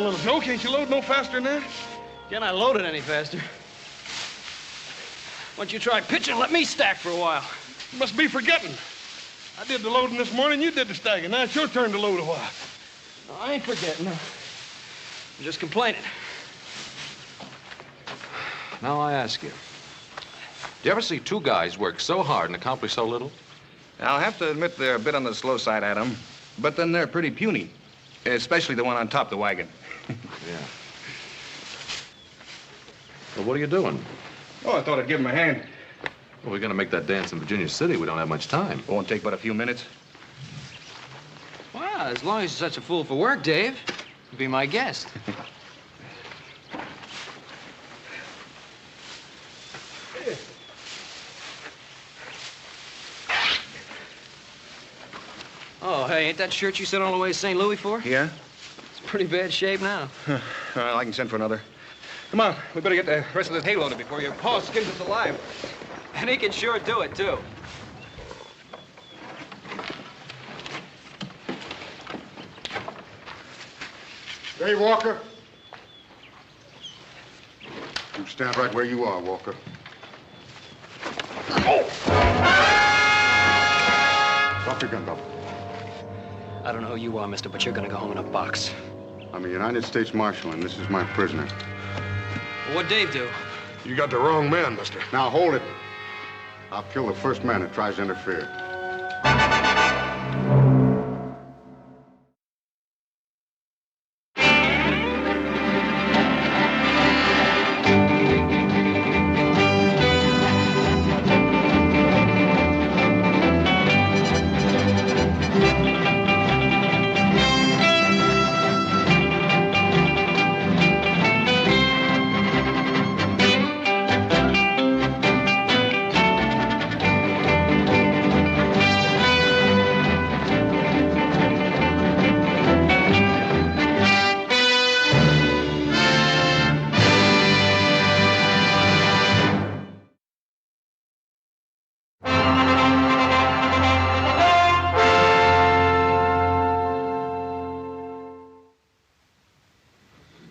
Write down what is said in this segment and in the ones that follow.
on, little Joe. Can't you load no faster than that? Can't I load it any faster? Why don't you try pitching and let me stack for a while? You must be forgetting. I did the loading this morning, you did the stacking. Now it's your turn to load a while. No, I ain't forgetting. I'm just complaining. Now I ask you, do you ever see two guys work so hard and accomplish so little? I'll have to admit they're a bit on the slow side, Adam. But then they're pretty puny. Especially the one on top of the wagon. Yeah. Well, what are you doing? Oh, I thought I'd give him a hand. Well, we're going to make that dance in Virginia City. We don't have much time. Won't take but a few minutes. Well, as long as you're such a fool for work, Dave, be my guest. Oh, hey, ain't that shirt you sent all the way to St. Louis for? Yeah? It's pretty bad shape now. Well, I can send for another. Come on, we better get the rest of this hay loaded before your paw skins us alive. And he can sure do it, too. Hey, Walker. You stand right where you are, Walker. Oh! Drop your gun, Bob. I don't know who you are, mister, but you're gonna go home in a box. I'm a United States Marshal, and this is my prisoner. Well, what'd Dave do? You got the wrong man, mister. Now, hold it. I'll kill the first man that tries to interfere.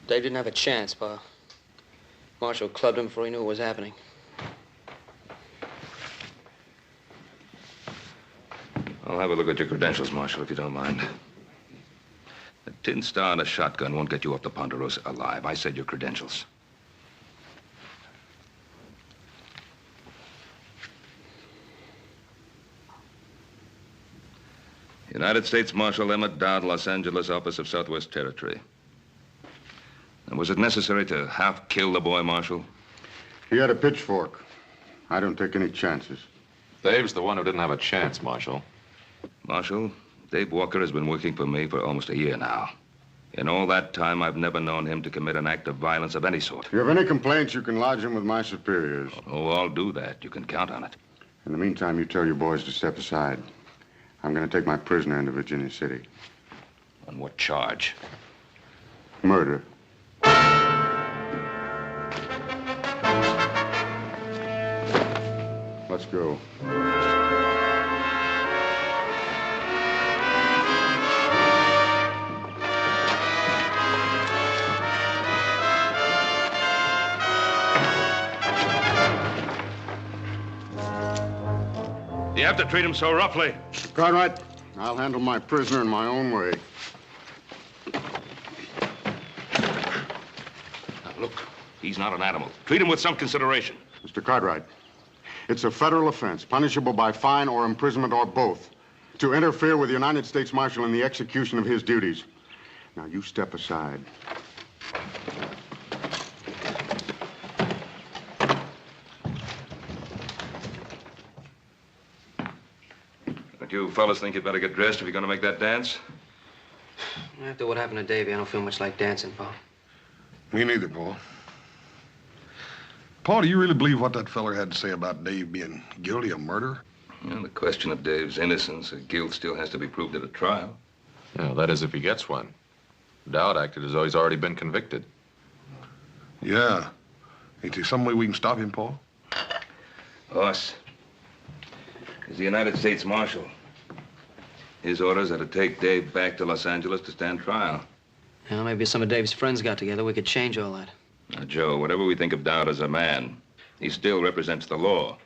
Dave didn't have a chance, Pa. Marshall clubbed him before he knew what was happening. I'll have a look at your credentials, Marshal, if you don't mind. A tin star and a shotgun won't get you off the Ponderosa alive. I said your credentials. United States Marshal Emmett Dowd, Los Angeles, Office of Southwest Territory. And was it necessary to half kill the boy, Marshal? He had a pitchfork. I don't take any chances. Dave's the one who didn't have a chance, Marshal. Marshal, Dave Walker has been working for me for almost a year now. In all that time, I've never known him to commit an act of violence of any sort. If you have any complaints, you can lodge them with my superiors. Oh, I'll do that. You can count on it. In the meantime, you tell your boys to step aside. I'm going to take my prisoner into Virginia City. On what charge? Murder. Let's go. You have to treat him so roughly. Cartwright, I'll handle my prisoner in my own way. Now, look, he's not an animal. Treat him with some consideration. Mr. Cartwright, it's a federal offense, punishable by fine or imprisonment or both, to interfere with the United States Marshal in the execution of his duties. Now, you step aside. Don't you fellas think you'd better get dressed if you're going to make that dance? After what happened to Davey, I don't feel much like dancing, Pa. Me neither, Paul. Paul, do you really believe what that feller had to say about Dave being guilty of murder? Well, the question of Dave's innocence or guilt still has to be proved at a trial. Yeah, that is if he gets one. Dowd acted as though he's already been convicted. Yeah. Ain't there some way we can stop him, Paul? Us. He's the United States Marshal. His orders are to take Dave back to Los Angeles to stand trial. Well, maybe some of Dave's friends got together. We could change all that. Now, Joe, whatever we think of Dowd as a man, he still represents the law.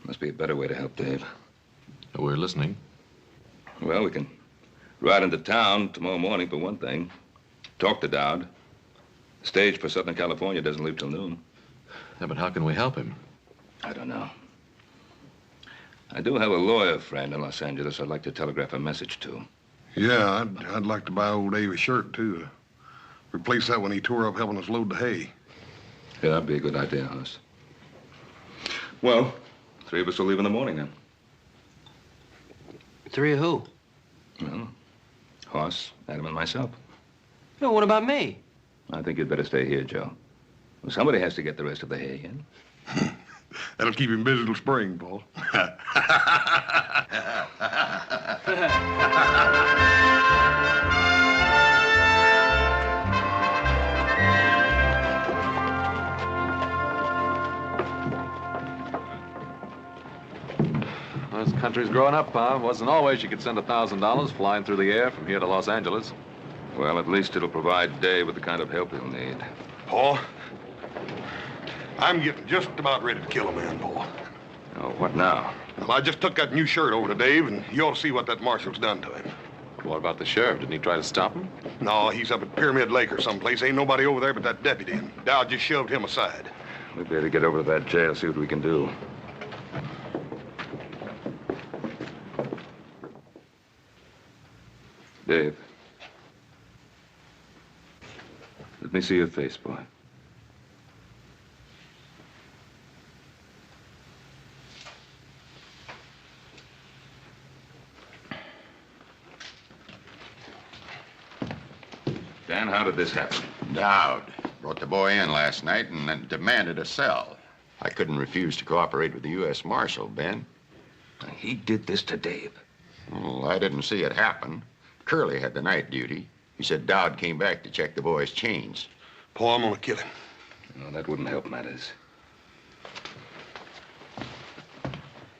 Must be a better way to help Dave. We're listening. Well, we can ride into town tomorrow morning, for one thing. Talk to Dowd. The stage for Southern California doesn't leave till noon. Yeah, but how can we help him? I don't know. I do have a lawyer friend in Los Angeles I'd like to telegraph a message to. Yeah, I'd like to buy old Dave a shirt, too. Replace that one he tore up helping us load the hay. Yeah, that'd be a good idea, Hoss. Well, 3 of us will leave in the morning, then. 3 of who? Well, Hoss, Adam, and myself. No, what about me? I think you'd better stay here, Joe. Well, somebody has to get the rest of the hay in. That'll keep him busy till spring, Paul. Well, this country's growing up, Pa. It wasn't always you could send $1,000 flying through the air from here to Los Angeles. Well, at least it'll provide Dave with the kind of help he'll need. Paul, I'm getting just about ready to kill a man, Paul. Oh, what now? Well, I just took that new shirt over to Dave, and you ought to see what that marshal's done to him. What about the sheriff? Didn't he try to stop him? No, he's up at Pyramid Lake or someplace. Ain't nobody over there but that deputy, and Dowd just shoved him aside. We better get over to that jail, see what we can do. Dave. Let me see your face, boy. Dan, how did this happen? Dowd brought the boy in last night and then demanded a cell. I couldn't refuse to cooperate with the U.S. Marshal, Ben. He did this to Dave. Well, I didn't see it happen. Curly had the night duty. He said Dowd came back to check the boy's chains. Paul, I'm gonna kill him. No, that wouldn't help matters.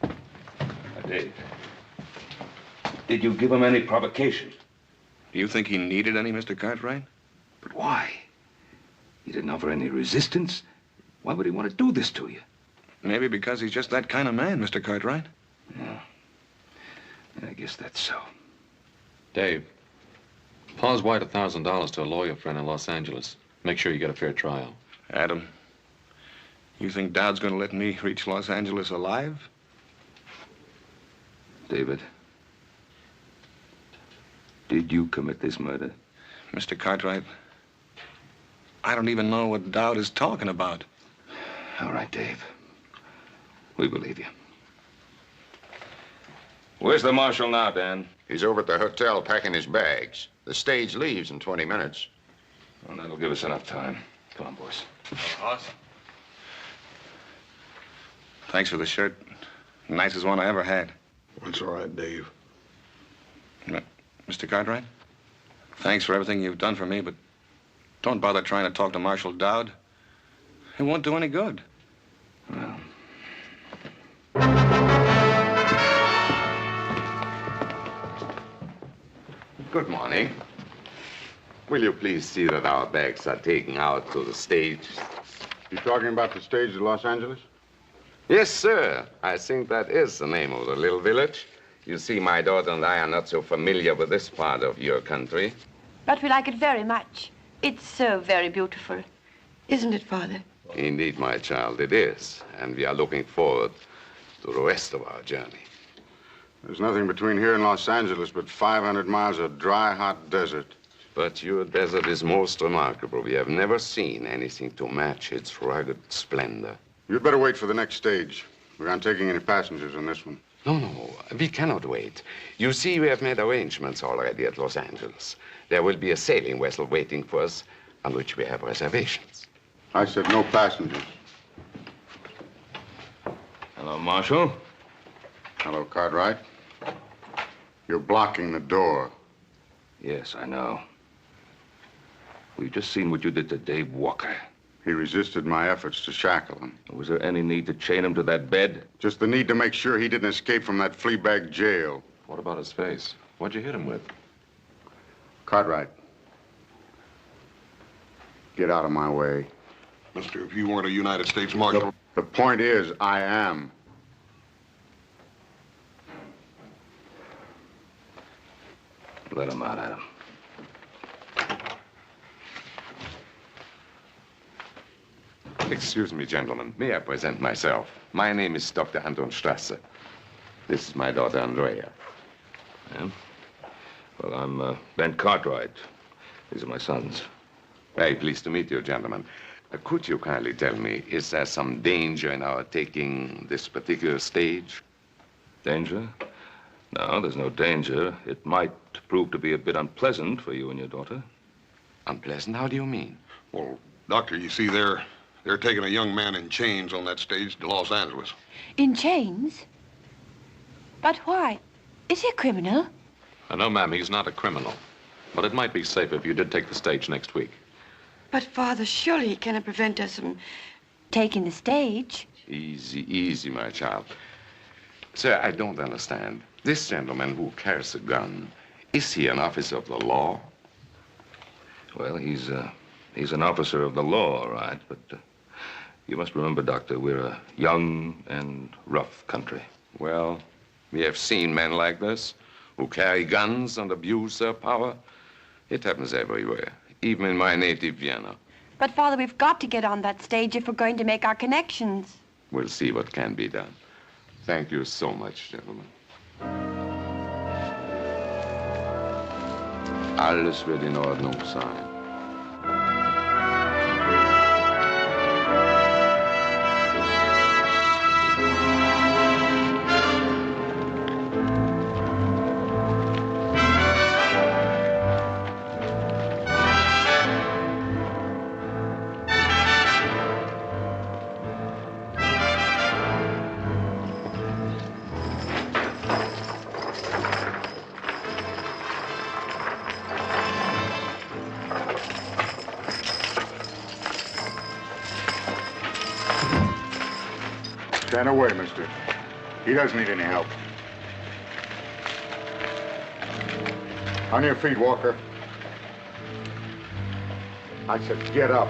Now, Dave, did you give him any provocation? Do you think he needed any, Mr. Cartwright? But why? He didn't offer any resistance. Why would he want to do this to you? Maybe because he's just that kind of man, Mr. Cartwright. Yeah, I guess that's so. Dave, Paul's wired $1,000 to a lawyer friend in Los Angeles. Make sure you get a fair trial. Adam, you think Dowd's gonna let me reach Los Angeles alive? David, did you commit this murder? Mr. Cartwright, I don't even know what Dowd is talking about. All right, Dave. We believe you. Where's the marshal now, Dan? He's over at the hotel packing his bags. The stage leaves in 20 minutes. Well, that'll give us enough time. Come on, boys. Hoss? Thanks for the shirt. Nicest one I ever had. It's all right, Dave. Mr. Cartwright, thanks for everything you've done for me, but don't bother trying to talk to Marshal Dowd. It won't do any good. Well, Good morning. Will you please see that our bags are taken out to the stage? You talking about the stage at Los Angeles? Yes, sir. I think that is the name of the little village. You see, my daughter and I are not so familiar with this part of your country. But we like it very much. It's so very beautiful. Isn't it, Father? Indeed, my child, it is. And we are looking forward to the rest of our journey. There's nothing between here and Los Angeles but 500 miles of dry, hot desert. But your desert is most remarkable. We have never seen anything to match its rugged splendor. You'd better wait for the next stage. We aren't taking any passengers on this one. No, we cannot wait. You see, we have made arrangements already at Los Angeles. There will be a sailing vessel waiting for us on which we have reservations. I said no passengers. hello, Marshal. Hello, Cartwright. You're blocking the door. Yes, I know. We've just seen what you did to Dave Walker. He resisted my efforts to shackle him. Was there any need to chain him to that bed? Just the need to make sure he didn't escape from that fleabag jail. What about his face? What'd you hit him with? Cartwright, Get out of my way. Mister, if you weren't a United States Marshal... The point is, I am. Let him out, Adam. Excuse me, gentlemen. May I present myself? My name is Dr. Anton Strasser. This is my daughter, Andrea. Yeah? Well, I'm Ben Cartwright. These are my sons. Very pleased to meet you, gentlemen. Could you kindly tell me, is there some danger in our taking this particular stage? Danger? No, there's no danger. It might prove to be a bit unpleasant for you and your daughter. Unpleasant? How do you mean? Well, Doctor, you see, they're taking a young man in chains on that stage to Los Angeles. In chains? But why? Is he a criminal? No, ma'am, he's not a criminal. But it might be safer if you did take the stage next week. But, Father, surely he cannot prevent us from taking the stage. Easy, easy, my child. Sir, I don't understand. This gentleman who carries a gun, is he an officer of the law? Well, he's an officer of the law, all right, but you must remember, Doctor, we're a young and rough country. Well, we have seen men like this who carry guns and abuse their power. It happens everywhere, even in my native Vienna. But, Father, we've got to get on that stage if we're going to make our connections. We'll see what can be done. Thank you so much, gentlemen. Alles wird in Ordnung sein. Stand away, mister. He doesn't need any help. On your feet, Walker. I said get up.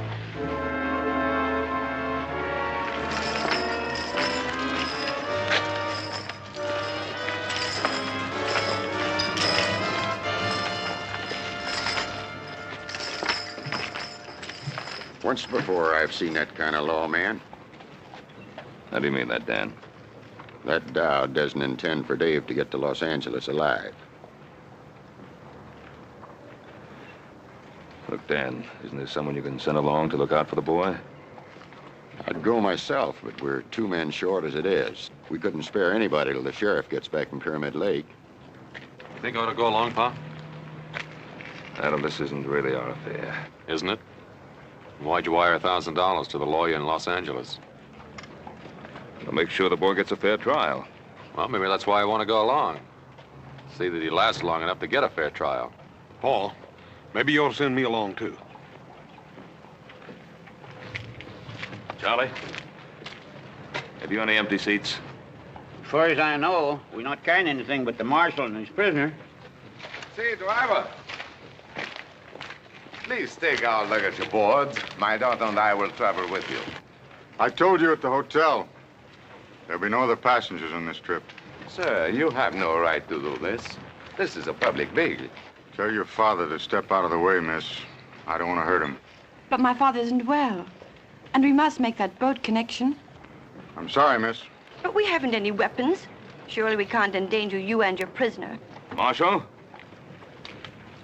Once before, I've seen that kind of law, man. How do you mean that, Dan? That Dowd doesn't intend for Dave to get to Los Angeles alive. Look, Dan, isn't there someone you can send along to look out for the boy? I'd go myself, but we're 2 men short as it is. We couldn't spare anybody till the sheriff gets back from Pyramid Lake. Think I ought to go along, Pa? Adam, this isn't really our affair. Isn't it? Why'd you wire $1,000 to the lawyer in Los Angeles? I'll make sure the boy gets a fair trial. Well, maybe that's why I want to go along. See that he lasts long enough to get a fair trial. Paul, maybe you ought to send me along, too. Charlie, have you any empty seats? As far as I know, we're not carrying anything but the marshal and his prisoner. Say, driver. Please take our luggage aboard. My daughter and I will travel with you. I told you at the hotel. There'll be no other passengers on this trip. Sir, you have no right to do this. This is a public vehicle. Tell your father to step out of the way, miss. I don't want to hurt him. But my father isn't well. And we must make that boat connection. I'm sorry, miss. But we haven't any weapons. Surely we can't endanger you and your prisoner. Marshal?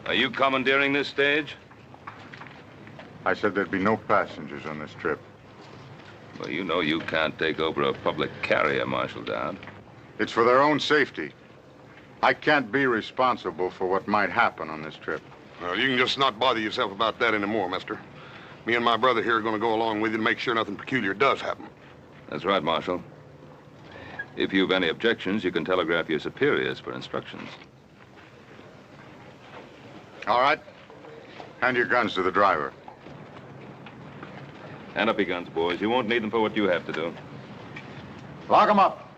Are you commandeering this stage? I said there'd be no passengers on this trip. Well, you know you can't take over a public carrier, Marshal Dowd. It's for their own safety. I can't be responsible for what might happen on this trip. Well, you can just not bother yourself about that anymore, mister. Me and my brother here are going to go along with you to make sure nothing peculiar does happen. That's right, Marshal. If you've any objections, you can telegraph your superiors for instructions. All right. Hand your guns to the driver. Hand up your guns, boys. You won't need them for what you have to do. Lock them up.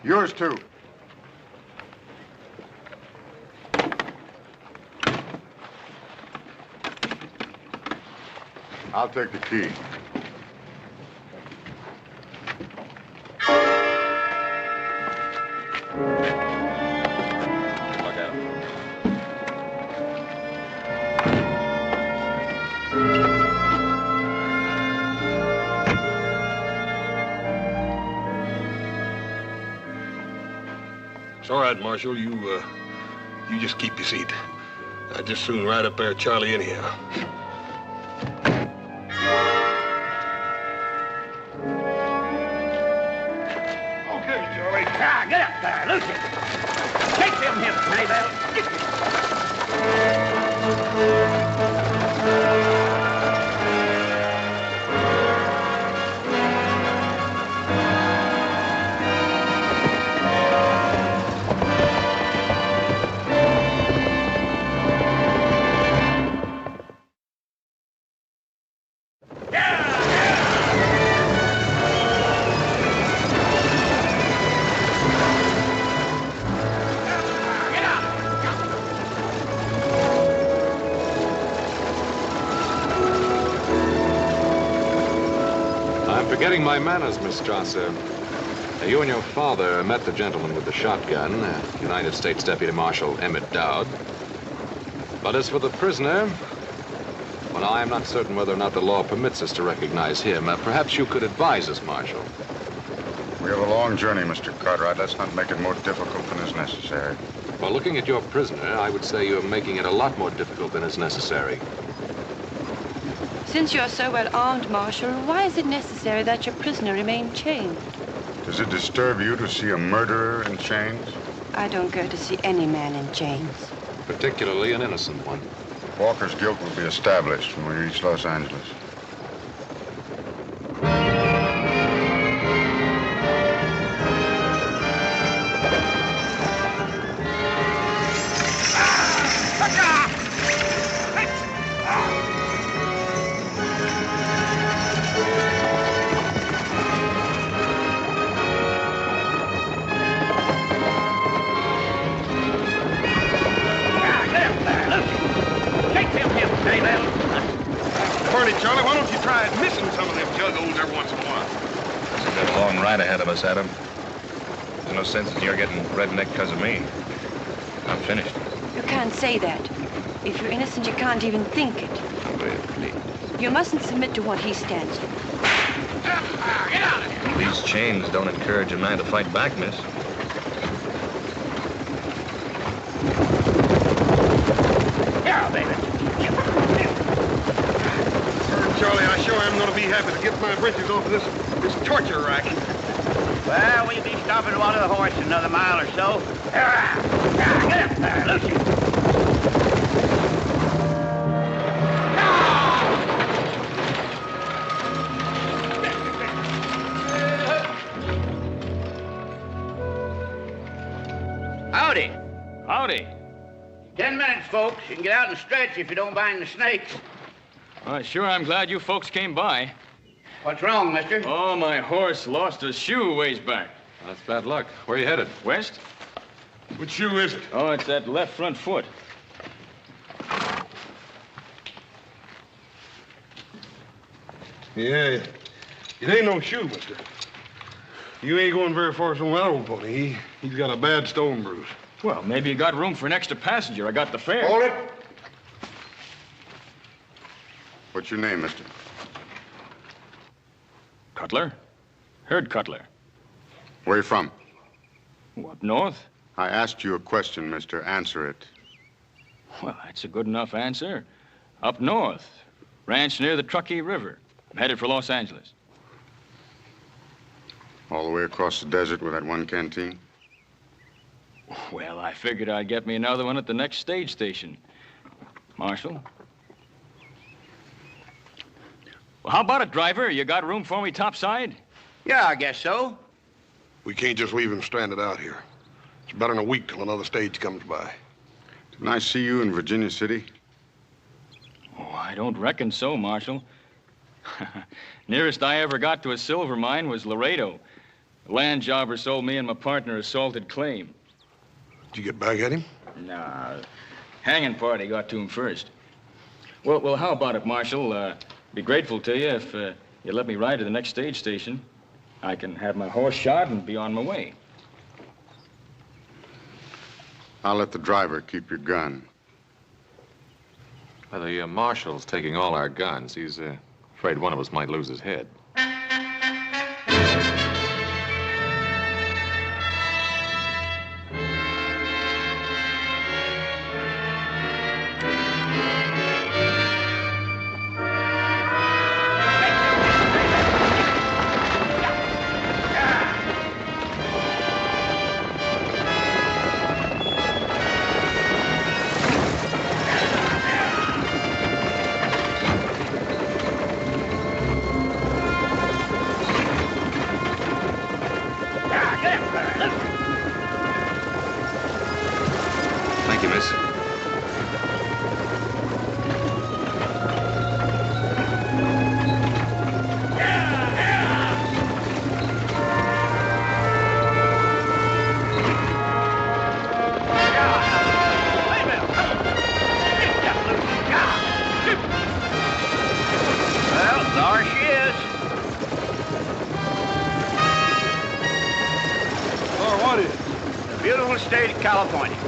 Yours, too. I'll take the key. Look at him. It's all right, Marshal. You just keep your seat. I'd just soon ride up there with Charlie anyhow. Okay, Charlie. Ah, get up there, Lucy. Take them hips, Maybell. I'm forgetting my manners, Miss Strasser. You and your father met the gentleman with the shotgun, United States Deputy Marshal Emmett Dowd. But as for the prisoner, well, I am not certain whether or not the law permits us to recognize him. Perhaps you could advise us, Marshal. We have a long journey, Mr. Cartwright. Let's not make it more difficult than is necessary. Well, looking at your prisoner, I would say you're making it a lot more difficult than is necessary. Since you're so well armed, Marshal, why is it necessary that your prisoner remain chained? Does it disturb you to see a murderer in chains? I don't go to see any man in chains. Particularly an innocent one. Walker's guilt will be established when we reach Los Angeles. Charlie, why don't you try missing some of them juggos every once in a while? We've got a long ride ahead of us, Adam. There's no sense in your getting redneck because of me. I'm finished. You can't say that. If you're innocent, you can't even think it. Please. You mustn't submit to what he stands for. Get out of here. These chains don't encourage a man to fight back, miss. Here, baby. Charlie, I sure am going to be happy to get my britches off of this torture rack. Well, we'll be stopping to water the horse in another mile or so. Get up there, Lucy. Howdy. Howdy. 10 minutes, folks. You can get out and stretch if you don't mind the snakes. Well, sure, I'm glad you folks came by. What's wrong, mister? Oh, my horse lost a shoe ways back. That's bad luck. Where are you headed? West? Which shoe is it? Oh, it's that left front foot. Yeah, it ain't no shoe, mister. You ain't going very far from that old pony. He's got a bad stone bruise. Well, maybe you got room for an extra passenger. I got the fare. Hold it. What's your name, mister? Cutler? Herd Cutler. Where you from? Up north? I asked you a question, mister. Answer it. Well, that's a good enough answer. Up north. Ranch near the Truckee River. I'm headed for Los Angeles. All the way across the desert with that one canteen? Well, I figured I'd get me another one at the next stage station. Marshal? Well, how about it, driver? You got room for me topside? Yeah, I guess so. We can't just leave him stranded out here. It's better than a week till another stage comes by. Didn't I see you in Virginia City? Oh, I don't reckon so, Marshal. Nearest I ever got to a silver mine was Laredo. The land jobber sold me and my partner a salted claim. Did you get back at him? Nah, hanging party got to him first. Well, how about it, Marshal? Be grateful to you if you let me ride to the next stage station. I can have my horse shod and be on my way. I'll let the driver keep your gun. Well, the marshal's taking all our guns. He's afraid one of us might lose his head. Thank you, miss. Well, there she is. Oh, what is? The beautiful state of California.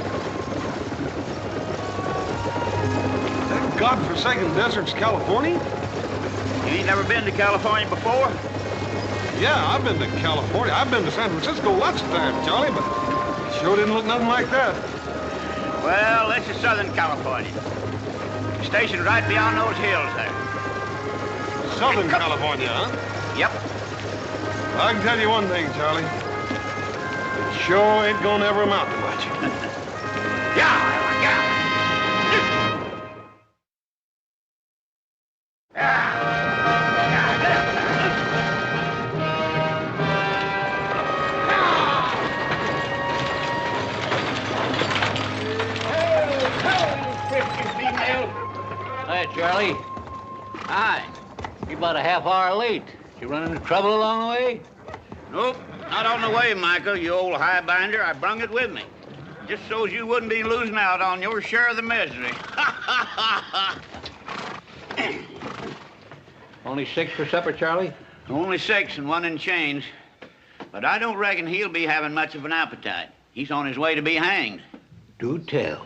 That godforsaken desert's California? You ain't never been to California before? Yeah, I've been to California. I've been to San Francisco lots of times, Charlie, but it sure didn't look nothing like that. Well, this is Southern California. The station's right beyond those hills there. Southern California, huh? Yep. I can tell you one thing, Charlie. It sure ain't gonna ever amount to much. Yeah. Hi, Charlie. Hi. You're about a half hour late. You run into trouble along the way? Nope, not on the way, Michael, you old highbinder. I brung it with me. Just so's you wouldn't be losing out on your share of the misery. Only 6 for supper, Charlie? Only 6 and 1 in change. But I don't reckon he'll be having much of an appetite. He's on his way to be hanged. Do tell.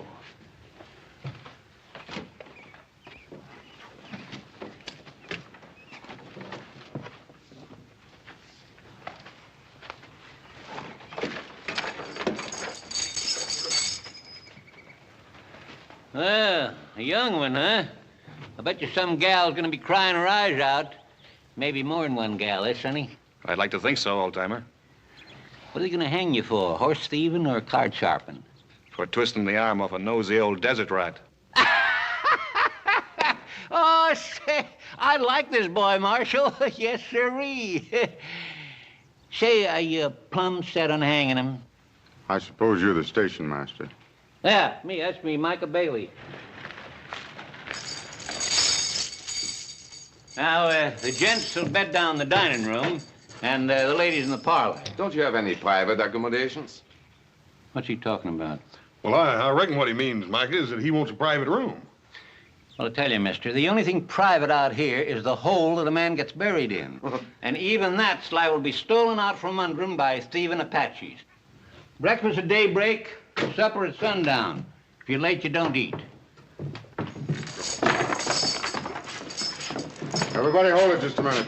Well, a young one, huh? I bet you some gal's gonna be crying her eyes out. Maybe more than one gal, eh, Sonny? I'd like to think so, old-timer. What are they gonna hang you for? Horse thieving or card sharping? For twisting the arm off a nosy old desert rat. Oh, say, I like this boy, Marshal. Yes, sirree. Say, are you plumb set on hanging him? I suppose you're the station master. Yeah, me. That's me, Micah Bailey. Now, the gents will bed down in the dining room, and the ladies in the parlor. Don't you have any private accommodations? What's he talking about? Well, I reckon what he means, Mike, is that he wants a private room. Well, I tell you, mister, the only thing private out here is the hole that a man gets buried in. And even that's liable to be stolen out from under him by thieving Apaches. Breakfast at daybreak, supper at sundown. If you're late, you don't eat. Everybody hold it just a minute.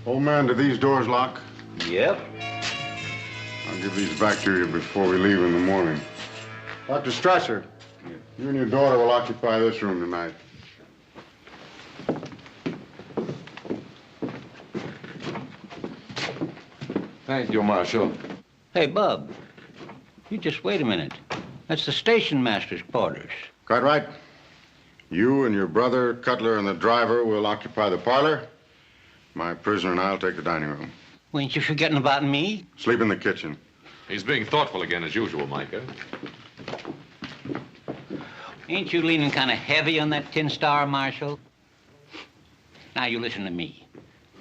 Old man, do these doors lock? Yep. I'll give these back to you before we leave in the morning. Dr. Strasser, you and your daughter will occupy this room tonight. Thank you, Marshal. Hey, Bub, you just wait a minute. That's the station master's quarters. Quite right. You and your brother, Cutler, and the driver will occupy the parlor. My prisoner and I'll take the dining room. Well, ain't you forgetting about me? Sleep in the kitchen. He's being thoughtful again, as usual, Micah. Ain't you leaning kind of heavy on that tin star, Marshal? Now, you listen to me.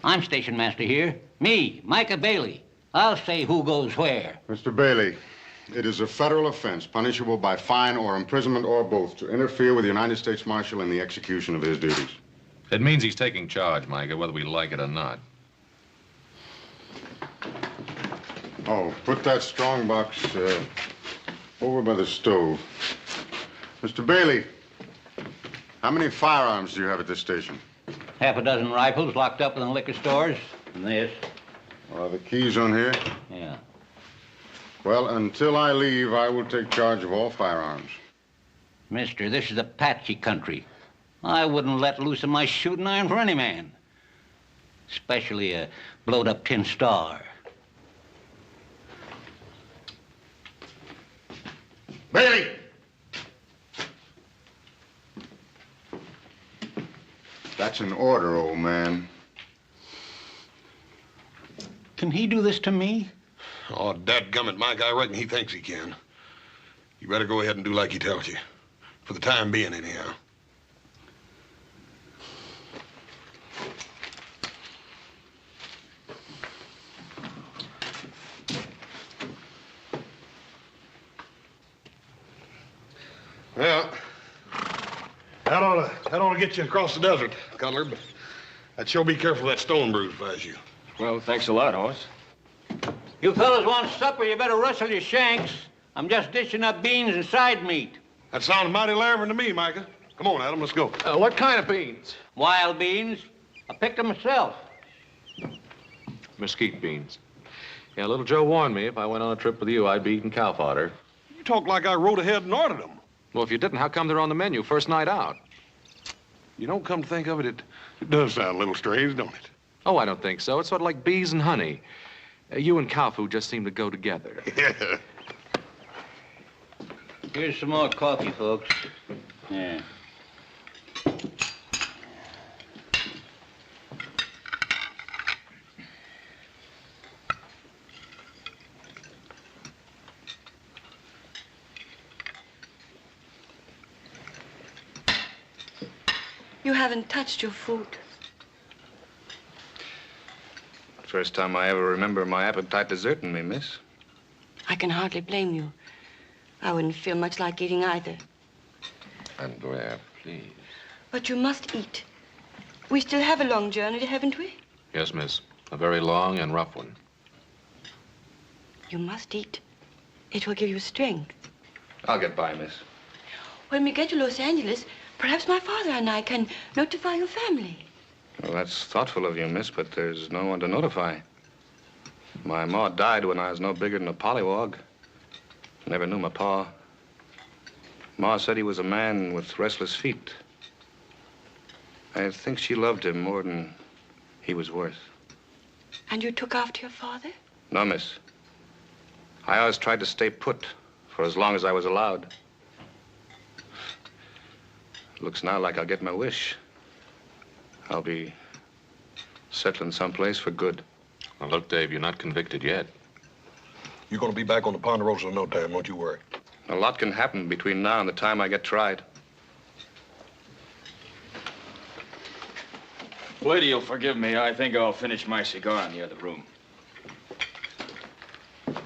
I'm station master here. Me, Micah Bailey. I'll say who goes where. Mr. Bailey, it is a federal offense punishable by fine or imprisonment or both to interfere with the United States Marshal in the execution of his duties. It means he's taking charge, Micah, whether we like it or not. Oh, put that strong box over by the stove. Mr. Bailey, how many firearms do you have at this station? Half a dozen rifles locked up in the liquor stores. And this. Are the keys on here? Yeah. Well, until I leave, I will take charge of all firearms. Mister, this is Apache country. I wouldn't let loose of my shooting iron for any man. Especially a blowed-up tin star. Bailey! That's an order, old man. Can he do this to me? Oh, dadgummit, Mike, I reckon he thinks he can. You better go ahead and do like he tells you. For the time being, anyhow. Well, that ought to get you across the desert, Cutler, but I'd sure be careful of that stone bruise if I was you. Well, thanks a lot, Hoss. You fellas want supper, you better rustle your shanks. I'm just dishing up beans and side meat. That sounds mighty lavering to me, Micah. Come on, Adam, let's go. What kind of beans? Wild beans. I picked them myself. Mesquite beans. Yeah, little Joe warned me if I went on a trip with you, I'd be eating cow fodder. You talk like I rode ahead and ordered them. Well, if you didn't, how come they're on the menu first night out? You don't come to think of it, it does sound a little strange, don't it? Oh, I don't think so. It's sort of like bees and honey. You and cow food just seem to go together. Yeah. Here's some more coffee, folks. Yeah. You haven't touched your food. First time I ever remember my appetite deserting me, miss. I can hardly blame you. I wouldn't feel much like eating either. Andrea, please. But you must eat. We still have a long journey, haven't we? Yes, miss. A very long and rough one. You must eat. It will give you strength. I'll get by, miss. When we get to Los Angeles, perhaps my father and I can notify your family. Well, that's thoughtful of you, miss, but there's no one to notify. My ma died when I was no bigger than a pollywog. Never knew my pa. Ma said he was a man with restless feet. I think she loved him more than he was worth. And you took after your father? No, miss. I always tried to stay put for as long as I was allowed. Looks now like I'll get my wish. I'll be settling someplace for good. Well, look, Dave, you're not convicted yet. You're going to be back on the Ponderosa in no time, don't you worry. A lot can happen between now and the time I get tried. Lady, you'll forgive me. I think I'll finish my cigar in the other room. If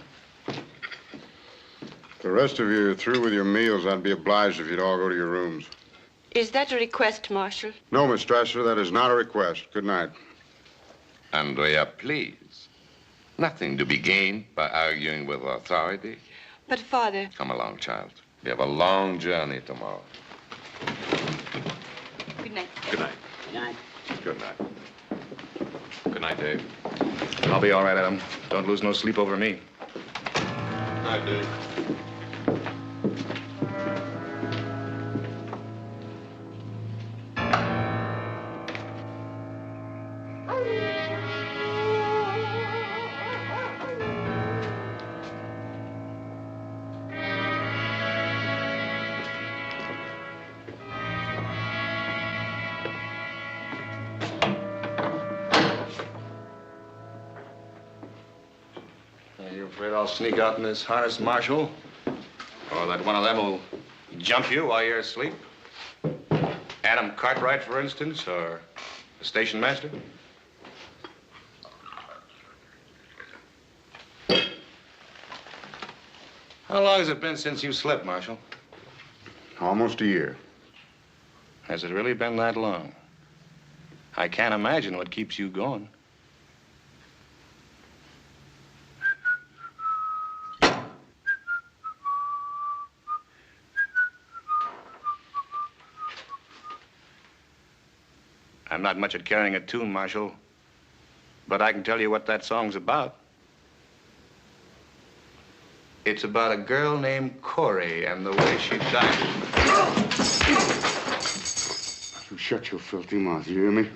the rest of you are through with your meals, I'd be obliged if you'd all go to your rooms. Is that a request, Marshal? No, Miss Strasser, that is not a request. Good night. Andrea, please. Nothing to be gained by arguing with authority. But, Father... Come along, child. We have a long journey tomorrow. Good night. Good night. Good night. Good night. Good night, Dave. I'll be all right, Adam. Don't lose no sleep over me. Night, Dave. You afraid I'll sneak out in this harness, Marshal? Or that one of them will jump you while you're asleep? Adam Cartwright, for instance, or The station master? How long has it been since you slept, Marshal? Almost a year. Has it really been that long? I can't imagine what keeps you going. I'm not much at carrying a tune, Marshal, but I can tell you what that song's about. It's about a girl named Corey and the way she died. You shut your filthy mouth, you hear me?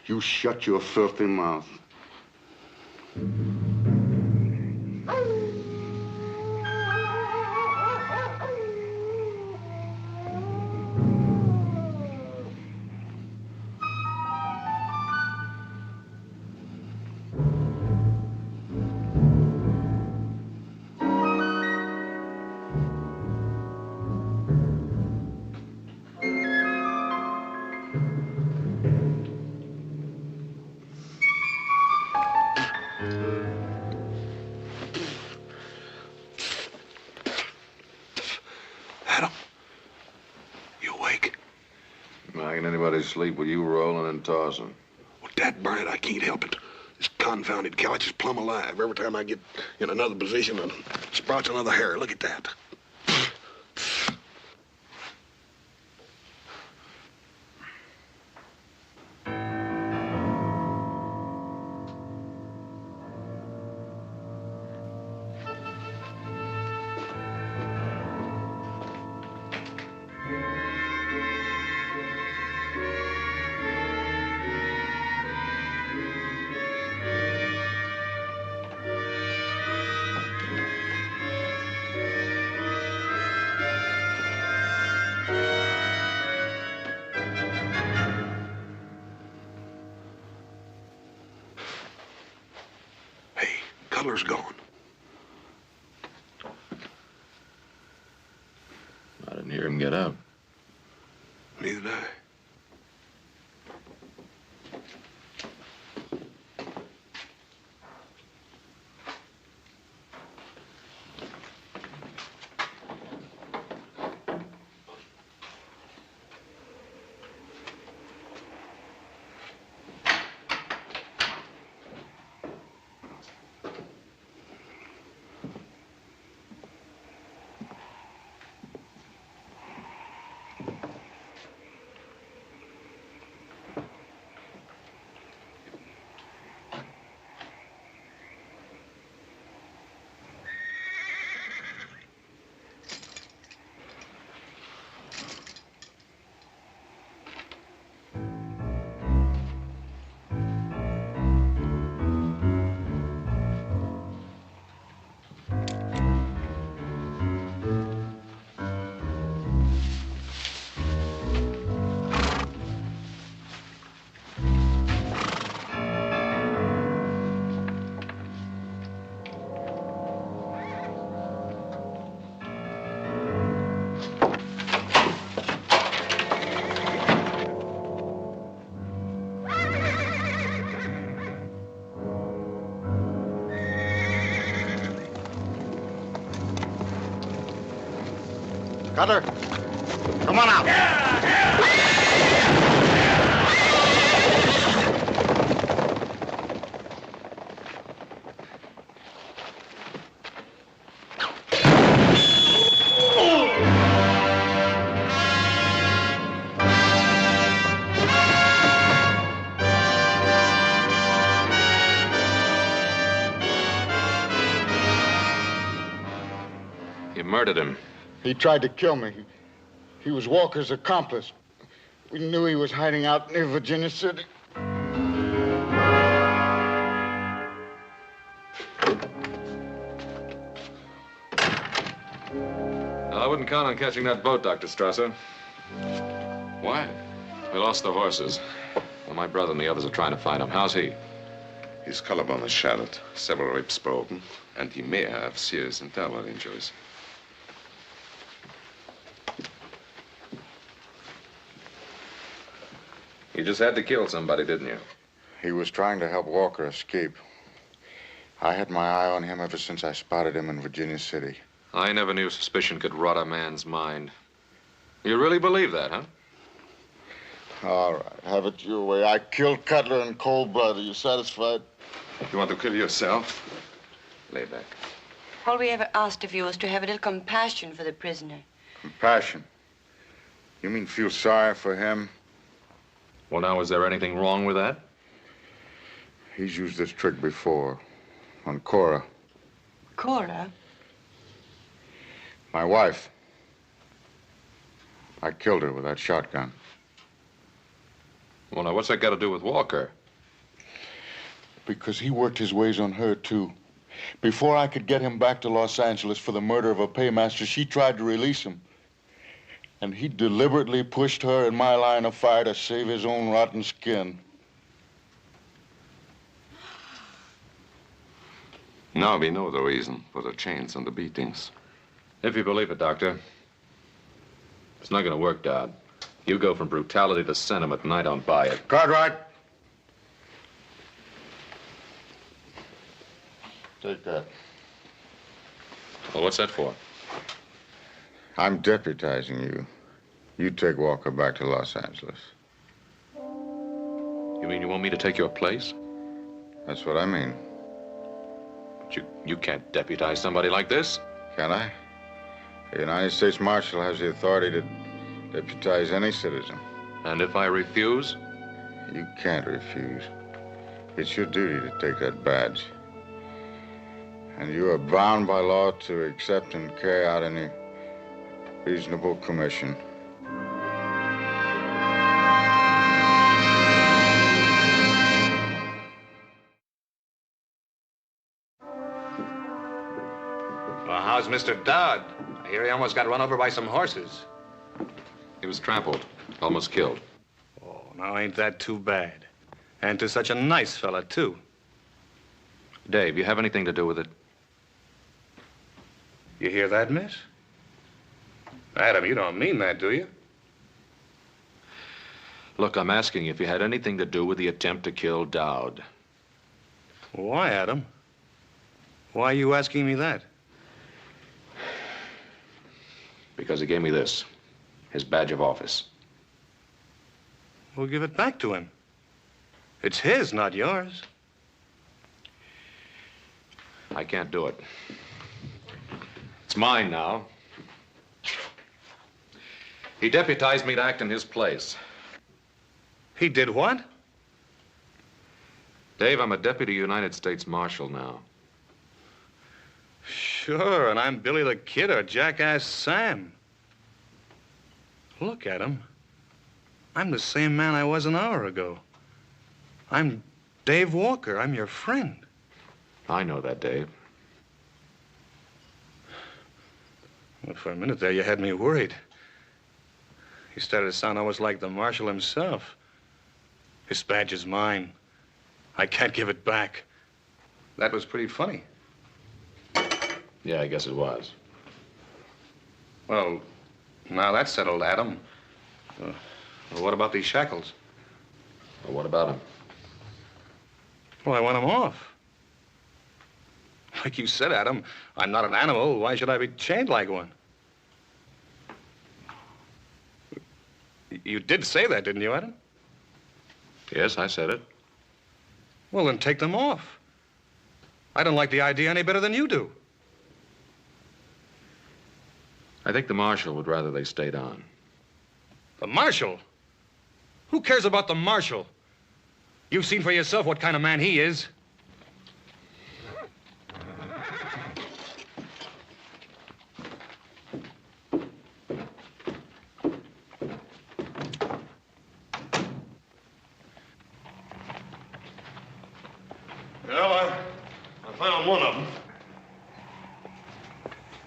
You shut your filthy mouth. Sleep with you rolling and tossing. Well, dad burn it, I can't help it. This confounded couch is plumb alive. Every time I get in another position, it sprouts another hair. Look at that. Cutler's gone. I didn't hear him get up. Neither did I. Cutler, come on out. You murdered him. He tried to kill me. He was Walker's accomplice. We knew he was hiding out near Virginia City. I wouldn't count on catching that boat, Dr. Strasser. Why? We lost the horses. Well, my brother and the others are trying to find him. How's he? His collarbone is shattered, several ribs broken, and he may have serious internal injuries. You just had to kill somebody, didn't you? He was trying to help Walker escape. I had my eye on him ever since I spotted him in Virginia City. I never knew suspicion could rot a man's mind. You really believe that, huh? All right, have it your way. I killed Cutler in cold blood. Are you satisfied? You want to kill yourself? Lay back. All we ever asked of you was to have a little compassion for the prisoner. Compassion? You mean feel sorry for him? Well, now, is there anything wrong with that? He's used this trick before. On Cora. Cora? My wife. I killed her with that shotgun. Well, now, what's that got to do with Walker? Because he worked his ways on her, too. Before I could get him back to Los Angeles for the murder of a paymaster, she tried to release him. And he deliberately pushed her in my line of fire to save his own rotten skin. Now we know the reason for the chains and the beatings. If you believe it, Doctor, it's not going to work, Dodd. You go from brutality to sentiment, and I don't buy it. Cartwright. Take that. Well, what's that for? I'm deputizing you. You take Walker back to Los Angeles. You mean you want me to take your place? That's what I mean. But you can't deputize somebody like this. Can I? The United States Marshal has the authority to deputize any citizen. And if I refuse? You can't refuse. It's your duty to take that badge. And you are bound by law to accept and carry out any reasonable commission. Well, how's Mr. Dodd? I hear he almost got run over by some horses. He was trampled, almost killed. Oh, now ain't that too bad? And to such a nice fella, too. Dave, you have anything to do with it? You hear that, miss? Adam, you don't mean that, do you? Look, I'm asking if you had anything to do with the attempt to kill Dowd. Why, Adam? Why are you asking me that? Because he gave me this, his badge of office. We'll give it back to him. It's his, not yours. I can't do it. It's mine now. He deputized me to act in his place. He did what? Dave, I'm a deputy United States Marshal now. Sure, and I'm Billy the Kid or Jackass Sam. Look at him. I'm the same man I was an hour ago. I'm Dave Walker. I'm your friend. I know that, Dave. Well, for a minute there, you had me worried. You started to sound almost like the marshal himself. This badge is mine. I can't give it back. That was pretty funny. Yeah, I guess it was. Well, now that's settled, Adam. Well, what about these shackles? Well, what about him? Well, I want them off. Like you said, Adam, I'm not an animal. Why should I be chained like one? You did say that, didn't you, Adam? Yes, I said it. Well, then take them off. I don't like the idea any better than you do. I think the marshal would rather they stayed on. The marshal? Who cares about the marshal? You've seen for yourself what kind of man he is. Well, I found one of them.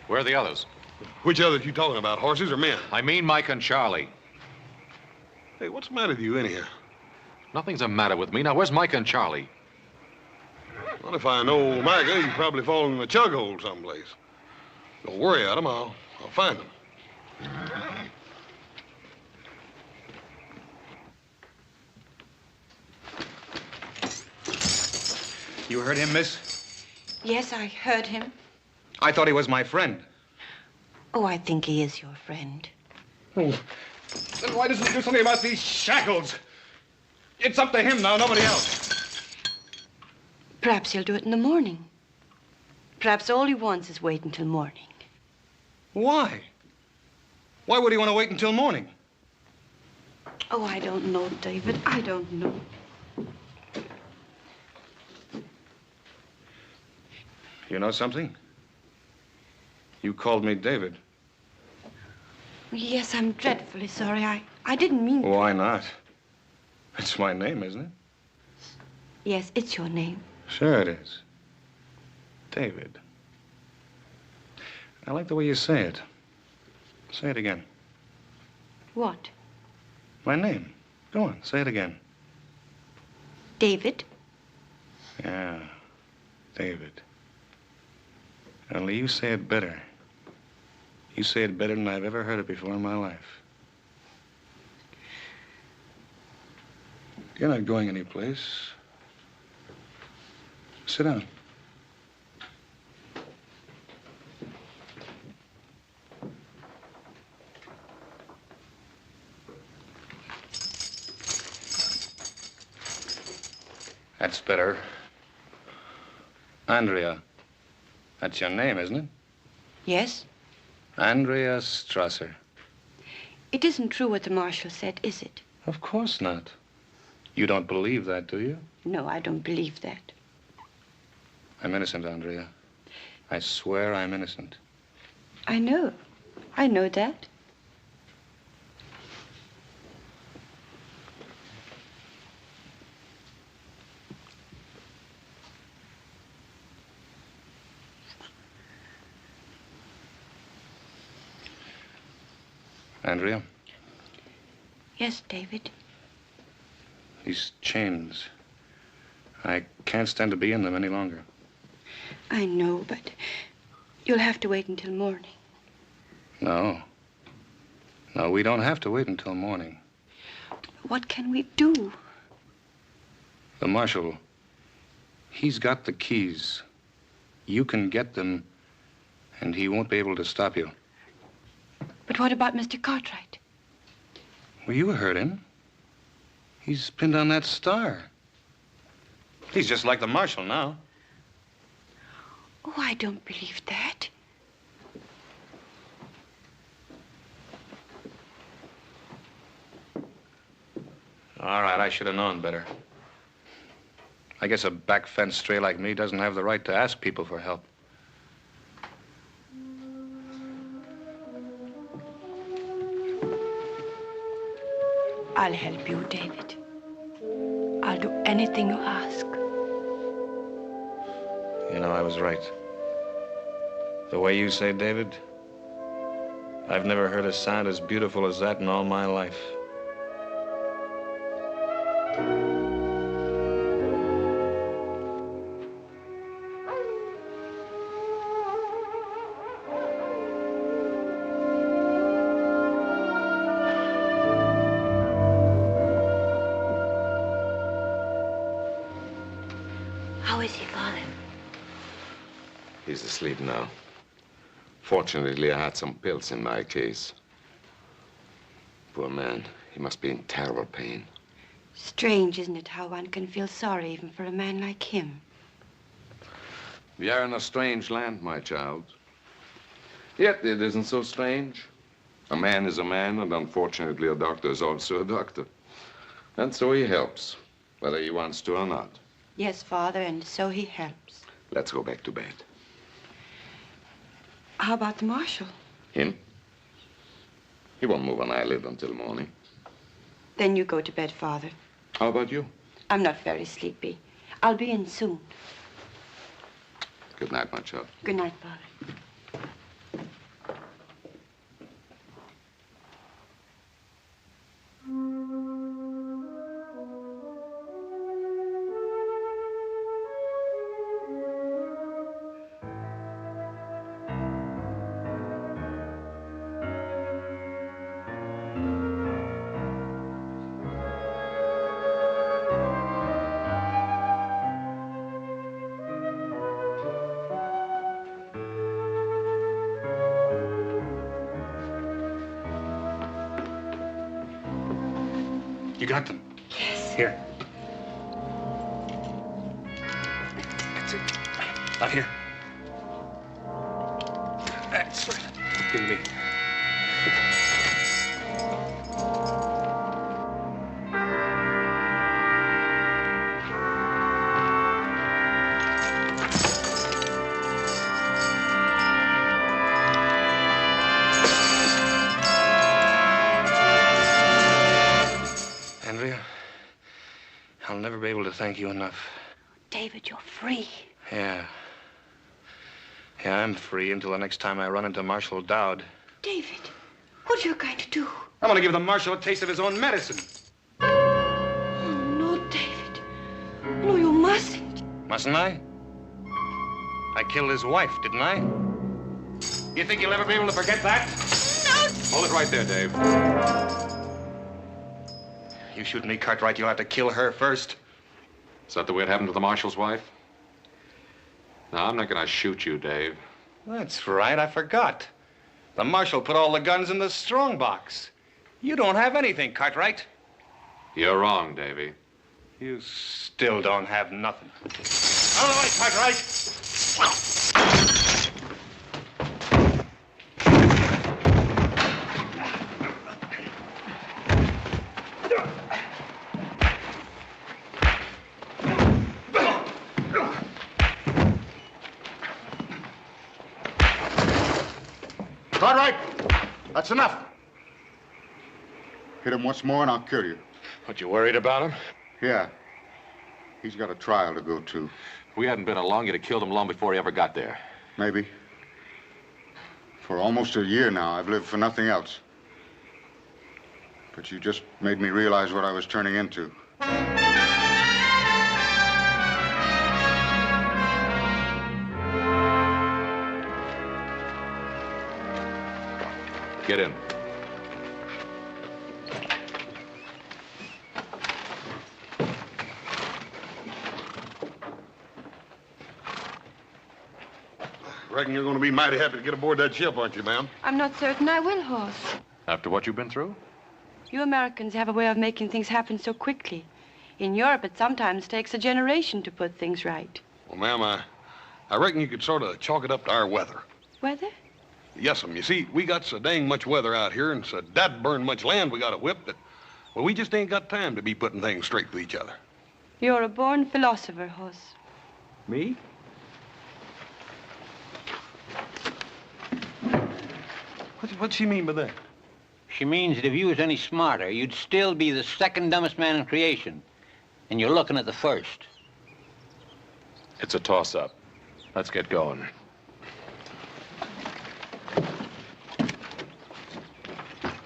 Where are the others? Which others you talking about, horses or men? I mean Mike and Charlie. Hey, what's the matter with you anyhow? Nothing's the matter with me. Now, where's Mike and Charlie? Well, if I know Micah, he's probably fallen in a chug hole someplace. Don't worry, Adam. I'll find him. You heard him, miss? Yes, I heard him. I thought he was my friend. Oh, I think he is your friend. Oh. Then why doesn't he do something about these shackles? It's up to him now, nobody else. Perhaps he'll do it in the morning. Perhaps all he wants is wait until morning. Why? Why would he want to wait until morning? Oh, I don't know, David. I don't know. You know something? You called me David. Yes, I'm dreadfully sorry. I didn't mean to. Why not? It's my name, isn't it? Yes, it's your name. Sure it is. David. I like the way you say it. Say it again. What? My name. Go on, say it again. David? Yeah, David. Only you say it better. You say it better than I've ever heard it before in my life. You're not going anyplace. Sit down. That's better. Andrea. That's your name, isn't it? Yes? Andrea Strasser. It isn't true what the marshal said, is it? Of course not. You don't believe that, do you? No, I don't believe that. I'm innocent, Andrea. I swear I'm innocent. I know. I know that. Andrea? Yes, David. These chains. I can't stand to be in them any longer. I know, but you'll have to wait until morning. No. No, we don't have to wait until morning. What can we do? The marshal, he's got the keys. You can get them, and he won't be able to stop you. But what about Mr. Cartwright? Well, you heard him. He's pinned on that star. He's just like the marshal now. Oh, I don't believe that. All right, I should have known better. I guess a back fence stray like me doesn't have the right to ask people for help. I'll help you, David. I'll do anything you ask. You know, I was right. The way you say David, I've never heard a sound as beautiful as that in all my life. How is he, Father? He's asleep now. Fortunately, I had some pills in my case. Poor man. He must be in terrible pain. Strange, isn't it, how one can feel sorry even for a man like him? We are in a strange land, my child. Yet it isn't so strange. A man is a man, and unfortunately, a doctor is also a doctor. And so he helps, whether he wants to or not. Yes, Father, and so he helps. Let's go back to bed. How about the marshal? Him? He won't move an eyelid until morning. Then you go to bed, Father. How about you? I'm not very sleepy. I'll be in soon. Good night, my child. Good night, Father. You got them? Yes. Here. That's it. Out here. That's right. Give me. Andrea, I'll never be able to thank you enough. David, you're free. Yeah. Yeah, I'm free until the next time I run into Marshal Dowd. David, what are you going to do? I'm going to give the Marshal a taste of his own medicine. Oh, no, David. No, you mustn't. Mustn't I? I killed his wife, didn't I? You think you'll ever be able to forget that? No! Hold it right there, Dave. You shoot me, Cartwright, you'll have to kill her first. Is that the way it happened to the Marshal's wife? No, I'm not gonna shoot you, Dave. That's right, I forgot. The Marshal put all the guns in the strong box. You don't have anything, Cartwright. You're wrong, Davy. You still don't have nothing. Out of the way, Cartwright! Cartwright, that's enough. Hit him once more and I'll kill you. What, you worried about him? Yeah. He's got a trial to go to. If we hadn't been along, you'd have killed him long before he ever got there. Maybe. For almost a year now, I've lived for nothing else. But you just made me realize what I was turning into. Get in. Reckon you're going to be mighty happy to get aboard that ship, aren't you, ma'am? I'm not certain I will, Hoss. After what you've been through? You Americans have a way of making things happen so quickly. In Europe, it sometimes takes a generation to put things right. Well, ma'am, I reckon you could sort of chalk it up to our weather. Weather? Yes'm. You see, we got so dang much weather out here and so dad-burn much land we got to whip that, well, we just ain't got time to be putting things straight with each other. You're a born philosopher, Hoss. Me? What's she mean by that? She means that if you was any smarter, you'd still be the second dumbest man in creation. And you're looking at the first. It's a toss-up. Let's get going.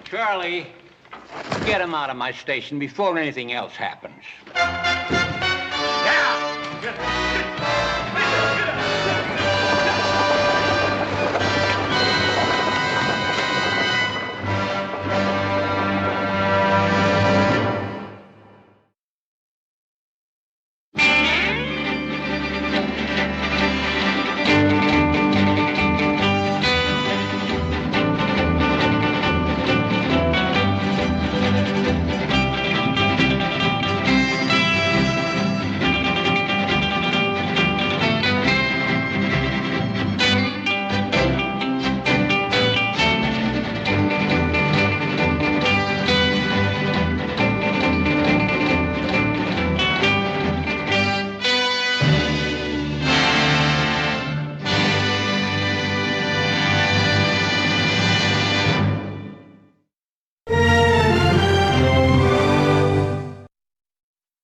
Charlie, get him out of my station before anything else happens. Yeah!